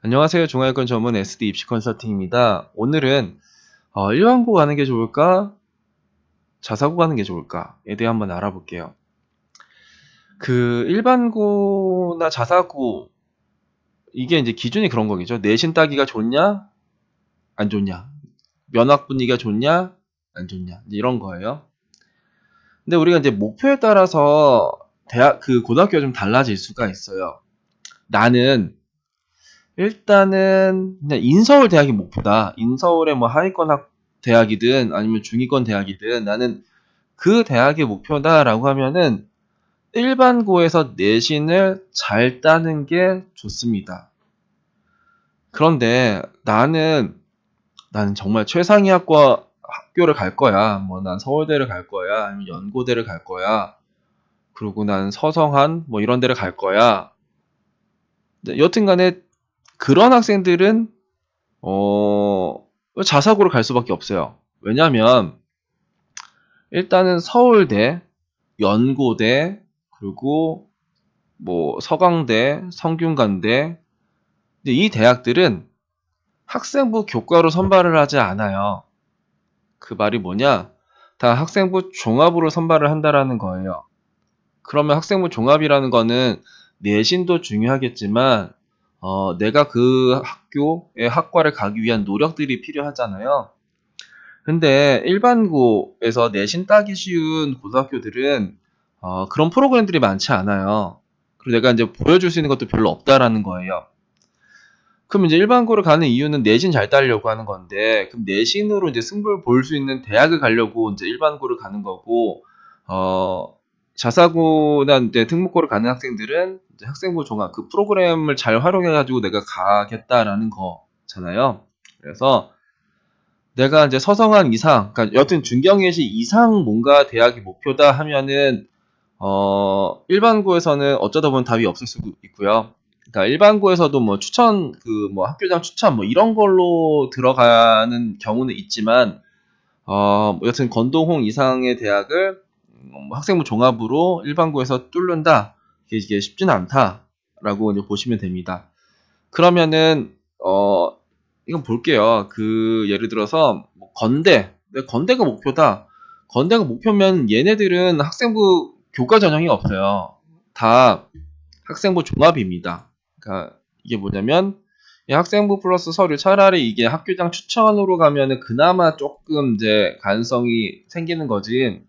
안녕하세요. 중화여권 전문 SD 입시 컨설팅입니다. 오늘은 일반고 가는 게 좋을까? 자사고 가는 게 좋을까?에 대해 한번 알아볼게요. 그 일반고나 자사고 이게 이제 기준이 그런 거겠죠. 내신 따기가 좋냐? 안 좋냐? 면학 분위기가 좋냐? 안 좋냐? 이제 이런 거예요. 근데 우리가 이제 목표에 따라서 고등학교가 좀 달라질 수가 있어요. 나는 일단은 그냥 인서울 대학이 목표다. 인서울의 뭐 하위권 대학이든 아니면 중위권 대학이든 나는 그 대학이 목표다라고 하면은 일반고에서 내신을 잘 따는 게 좋습니다. 그런데 나는 정말 최상위 학교를 갈 거야. 뭐 난 서울대를 갈 거야. 아니면 연고대를 갈 거야. 그리고 난 서성한 뭐 이런 데를 갈 거야. 여튼간에 그런 학생들은 자사고를 갈 수밖에 없어요. 왜냐면 일단은 서울대, 연고대, 그리고 뭐 서강대, 성균관대 근데 이 대학들은 학생부 교과로 선발을 하지 않아요. 그 말이 뭐냐? 다 학생부 종합으로 선발을 한다라는 거예요. 그러면 학생부 종합이라는 거는 내신도 중요하겠지만 내가 그 학교의 학과를 가기 위한 노력들이 필요하잖아요. 근데 일반고에서 내신 따기 쉬운 고등학교들은 그런 프로그램들이 많지 않아요. 그리고 내가 이제 보여줄 수 있는 것도 별로 없다라는 거예요. 그럼 이제 일반고를 가는 이유는 내신 잘 따려고 하는 건데, 그럼 내신으로 이제 승부를 볼 수 있는 대학을 가려고 이제 일반고를 가는 거고, 자사고나 이제 특목고를 가는 학생들은 이제 학생부 종합 그 프로그램을 잘 활용해가지고 내가 가겠다라는 거잖아요. 그래서 내가 이제 서성한 이상, 그러니까 여튼 중경예시 이상 뭔가 대학이 목표다 하면은 일반고에서는 어쩌다 보면 답이 없을 수도 있고요. 그러니까 일반고에서도 뭐 뭐 학교장 추천 뭐 이런 걸로 들어가는 경우는 있지만, 뭐 여튼 건동홍 이상의 대학을 뭐 학생부 종합으로 일반고에서 뚫는다. 이게 쉽지는 않다라고 이제 보시면 됩니다. 그러면은 이건 볼게요. 예를 들어서 뭐 건대가 목표다. 건대가 목표면 얘네들은 학생부 교과 전형이 없어요. 다 학생부 종합입니다. 그러니까 이게 뭐냐면 이 학생부 플러스 서류 차라리 이게 학교장 추천으로 가면은 그나마 조금 이제 가능성이 생기는 거지.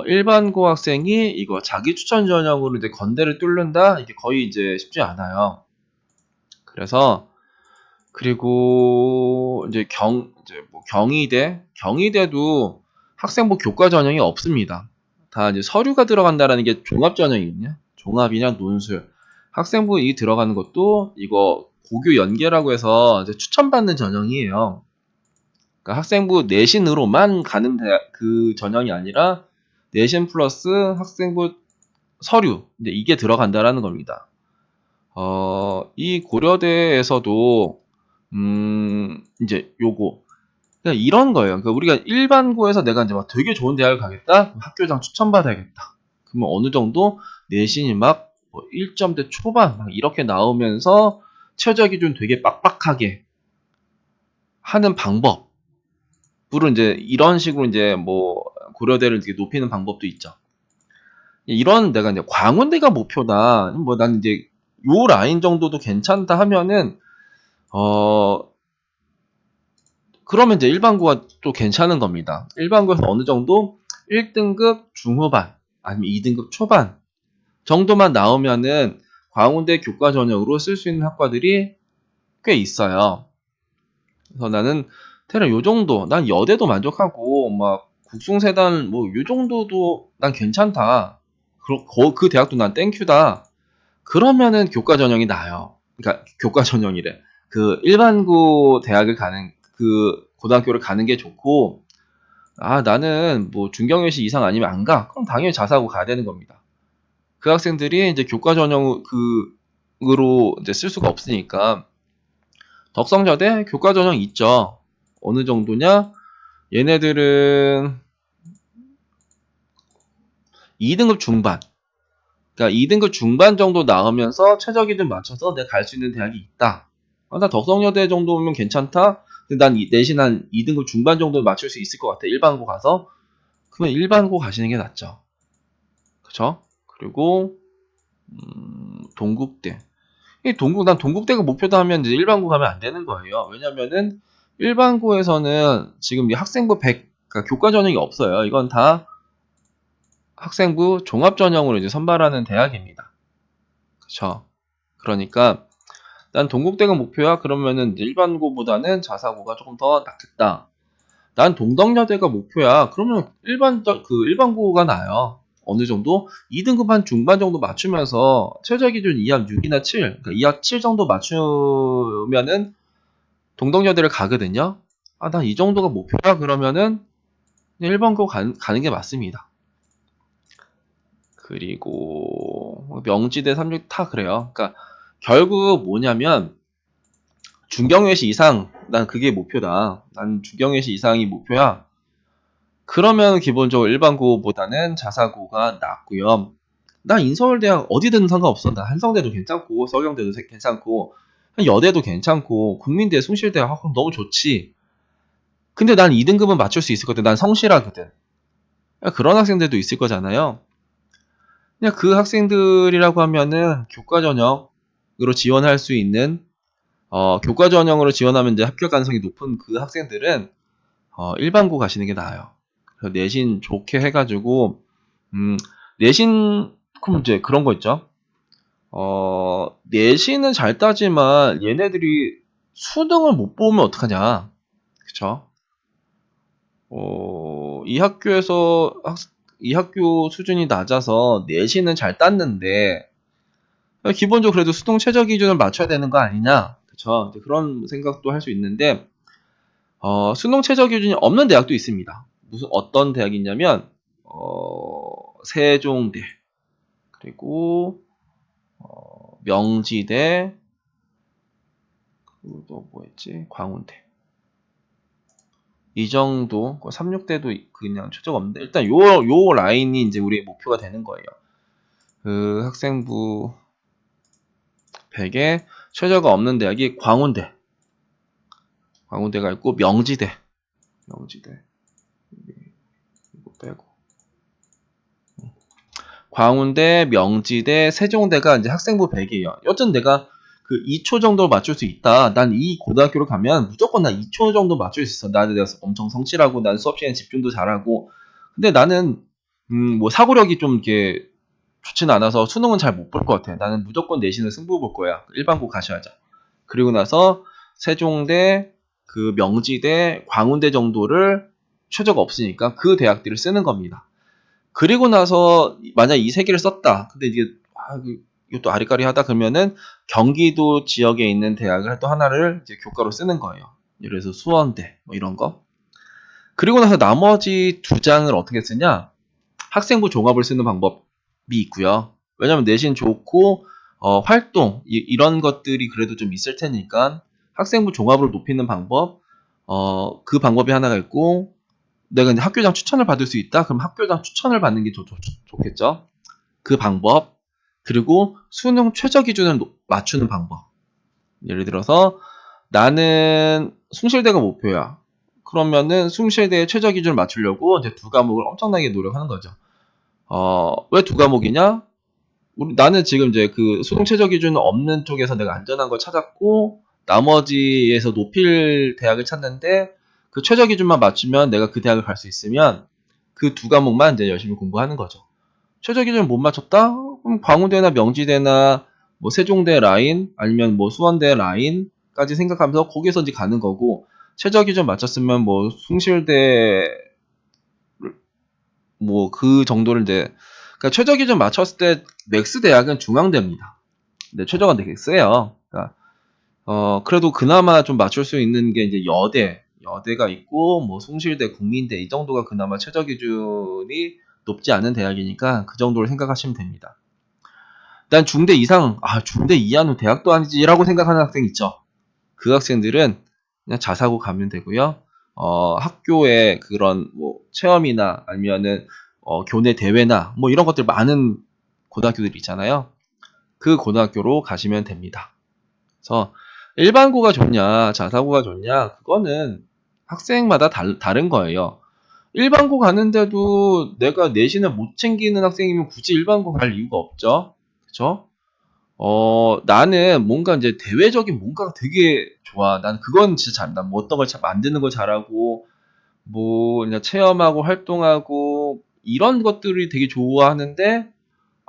일반고 학생이 이거 자기 추천 전형으로 이제 건대를 뚫는다? 이게 거의 이제 쉽지 않아요. 그리고 이제 뭐 경희대도 학생부 교과 전형이 없습니다. 다 이제 서류가 들어간다라는 게 종합 전형이거든요. 종합이냐 논술. 학생부 이 들어가는 것도 이거 고교 연계라고 해서 이제 추천받는 전형이에요. 그러니까 학생부 내신으로만 가는 그 전형이 아니라 내신 플러스 학생부 서류 이게 들어간다라는 겁니다. 이 고려대에서도 이제 요거 그냥 이런 거예요. 그러니까 우리가 일반고에서 내가 이제 막 되게 좋은 대학을 가겠다? 학교장 추천받아야겠다. 그러면 어느 정도 내신이 막 1점대 초반 막 이렇게 나오면서 최저 기준 되게 빡빡하게 하는 방법으로 이제 이런 식으로 이제 뭐 고려대를 이렇게 높이는 방법도 있죠. 이런 내가 이제 광운대가 목표다. 뭐 난 이제 요 라인 정도도 괜찮다 하면은 그러면 이제 일반고가 또 괜찮은 겁니다. 일반고에서 어느 정도 1등급 중후반 아니면 2등급 초반 정도만 나오면은 광운대 교과 전형으로 쓸 수 있는 학과들이 꽤 있어요. 그래서 나는 테라 요 정도, 난 여대도 만족하고 막 국숭세단 뭐 요 정도도 난 괜찮다. 그 대학도 난 땡큐다. 그러면은 교과 전형이 나아요. 그러니까 교과 전형이래. 그 일반고 대학을 가는 그 고등학교를 가는 게 좋고 나는 뭐 중경외시 이상 아니면 안 가. 그럼 당연히 자사고 가야 되는 겁니다. 그 학생들이 이제 교과 전형으로 이제 쓸 수가 없으니까 덕성여대 교과 전형 있죠. 어느 정도냐? 얘네들은 2등급 중반. 그러니까 2등급 중반 정도 나오면서 최저 기준 맞춰서 내가 갈 수 있는 대학이 있다. 나 덕성여대 정도면 괜찮다. 근데 난 내신 한 2등급 중반 정도 맞출 수 있을 것 같아. 일반고 가서. 그러면 일반고 가시는 게 낫죠. 그쵸? 그리고 동국대. 난 동국대가 목표다 하면 이제 일반고 가면 안 되는 거예요. 왜냐면은 일반고에서는 지금 이 학생부 100, 그러니까 교과 전형이 없어요. 이건 다 학생부 종합 전형으로 이제 선발하는 대학입니다. 그쵸? 그러니까 난 동국대가 목표야. 그러면은 이제 일반고보다는 자사고가 조금 더 낫겠다. 난 동덕여대가 목표야. 그러면 일반고가 나아요. 어느 정도 2등급 한 중반 정도 맞추면서 최저 기준 2학 6이나 7, 그러니까 2학 7 정도 맞추면은 동덕여대를 가거든요. 난 이 정도가 목표야. 그러면은 일반고 가는 게 맞습니다. 그리고 명지대 36 다 그래요. 그러니까 결국 뭐냐면 중경외시 이상, 난 그게 목표다. 난 중경외시 이상이 목표야. 그러면 기본적으로 일반고보다는 자사고가 낫고요. 나 인서울대학 어디든 상관없어. 나 한성대도 괜찮고 서경대도 괜찮고 여대도 괜찮고 국민대, 숭실대 너무 좋지. 근데 난 2등급은 맞출 수 있을 것 같아. 난 성실하거든. 그런 학생들도 있을 거잖아요. 그냥 그 학생들이라고 하면은 교과 전형으로 지원할 수 있는 교과 전형으로 지원하면 이제 합격 가능성이 높은 그 학생들은 일반고 가시는 게 나아요. 그래서 내신 좋게 해가지고 내신 그럼 이제 그런 거 있죠. 내신은 잘 따지만 얘네들이 수능을 못 보면 어떡하냐. 그쵸? 이 학교 수준이 낮아서 내신은 잘 땄는데 기본적으로 그래도 수능 최저 기준을 맞춰야 되는 거 아니냐. 그쵸? 이제 그런 생각도 할 수 있는데 수능 최저 기준이 없는 대학도 있습니다. 어떤 대학이 있냐면 세종대 그리고 명지대 그리고 또 뭐였지? 광운대 이 정도 36대도 그냥 최저가 없는데 일단 요 라인이 이제 우리의 목표가 되는 거예요. 그 학생부 100에 최저가 없는 대학이 광운대가 있고 명지대 이거 빼고 광운대, 명지대, 세종대가 이제 학생부 100이에요. 여튼 내가 그 2초 정도 맞출 수 있다. 난 이 고등학교로 가면 무조건 나 2초 정도 맞출 수 있어. 나는 내가 엄청 성실하고, 난 수업 시간에 집중도 잘하고. 근데 나는, 뭐 사고력이 좀 이렇게 좋진 않아서 수능은 잘 못 볼 것 같아. 나는 무조건 내신을 승부 볼 거야. 일반고 가셔야죠. 그리고 나서 세종대, 그 명지대, 광운대 정도를 최저가 없으니까 그 대학들을 쓰는 겁니다. 그리고 나서 만약 이 세 개를 썼다. 근데 이게 이것도 아리까리하다 그러면은 경기도 지역에 있는 대학을 또 하나를 이제 교과로 쓰는 거예요. 예를 들어서 수원대 뭐 이런 거. 그리고 나서 나머지 두 장을 어떻게 쓰냐? 학생부 종합을 쓰는 방법이 있고요. 왜냐면 내신 좋고 활동 이런 것들이 그래도 좀 있을 테니까 학생부 종합으로 높이는 방법 그 방법이 하나가 있고 내가 이제 학교장 추천을 받을 수 있다? 그럼 학교장 추천을 받는 게 좋겠죠? 그 방법, 그리고 수능 최저 기준을 맞추는 방법. 예를 들어서 나는 숭실대가 목표야. 그러면은 숭실대의 최저 기준을 맞추려고 이제 두 과목을 엄청나게 노력하는 거죠. 왜 두 과목이냐? 나는 지금 이제 그 수능 최저 기준 없는 쪽에서 내가 안전한 걸 찾았고, 나머지에서 높일 대학을 찾는데, 그 최저 기준만 맞추면 내가 그 대학을 갈 수 있으면, 그 두 과목만 이제 열심히 공부하는 거죠. 최저 기준 못 맞췄다? 그럼 광운대나 명지대나 뭐 세종대 라인, 아니면 뭐 수원대 라인까지 생각하면서 거기서 이제 가는 거고, 최저 기준 맞췄으면 뭐 숭실대, 뭐 그 정도를 이제 그러니까 최저 기준 맞췄을 때 맥스 대학은 중앙대입니다. 근데 최저가 되게 세요. 그러니까 그래도 그나마 좀 맞출 수 있는 게 이제 여대가 있고 뭐 숭실대, 국민대 이 정도가 그나마 최저 기준이 높지 않은 대학이니까 그 정도를 생각하시면 됩니다. 난 중대 이상, 중대 이하는 대학도 아니지라고 생각하는 학생 있죠. 그 학생들은 그냥 자사고 가면 되고요. 학교에 그런 뭐 체험이나 아니면은 교내 대회나 뭐 이런 것들 많은 고등학교들 있잖아요. 그 고등학교로 가시면 됩니다. 그래서 일반고가 좋냐, 자사고가 좋냐, 그거는 학생마다 다른 거예요. 일반고 가는데도 내가 내신을 못 챙기는 학생이면 굳이 일반고 갈 이유가 없죠. 그쵸? 나는 뭔가 이제 대외적인 뭔가가 되게 좋아. 난 그건 진짜 잘한다. 뭐 어떤 걸 만드는 걸 잘하고, 뭐 그냥 체험하고 활동하고, 이런 것들이 되게 좋아하는데,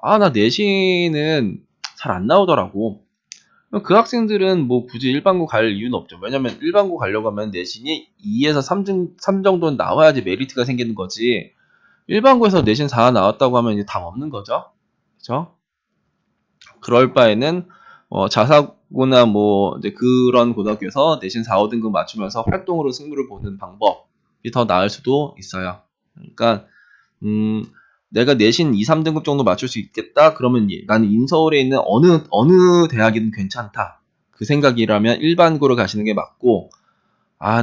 나 내신은 잘 안 나오더라고. 그 학생들은 뭐 굳이 일반고 갈 이유는 없죠. 왜냐면 일반고 가려고 하면 내신이 2에서 3 정도는 나와야지 메리트가 생기는 거지. 일반고에서 내신 4 나왔다고 하면 이제 답 없는 거죠. 그죠? 그럴 바에는 자사고나 뭐 이제 그런 고등학교에서 내신 4, 5등급 맞추면서 활동으로 승부를 보는 방법이 더 나을 수도 있어요. 그러니까 음, 내가 내신 2, 3등급 정도 맞출 수 있겠다. 그러면 나는 인서울에 있는 어느 대학이든 괜찮다. 그 생각이라면 일반고를 가시는 게 맞고,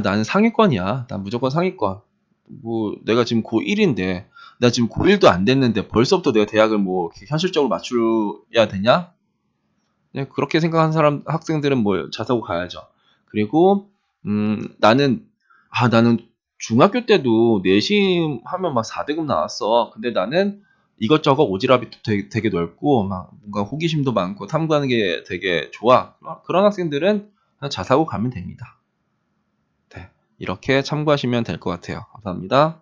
나는 상위권이야. 난 무조건 상위권. 뭐 내가 지금 고1인데 나 지금 고1도 안 됐는데 벌써부터 내가 대학을 뭐 이렇게 현실적으로 맞춰야 되냐? 그냥 그렇게 생각하는 학생들은 뭐 자사고 가야죠. 그리고 나는 중학교 때도 내신 하면 막 4등급 나왔어. 근데 나는 이것저것 오지랖이 되게 넓고 막 뭔가 호기심도 많고 탐구하는 게 되게 좋아. 그런 학생들은 그냥 자사고 가면 됩니다. 네, 이렇게 참고하시면 될 것 같아요. 감사합니다.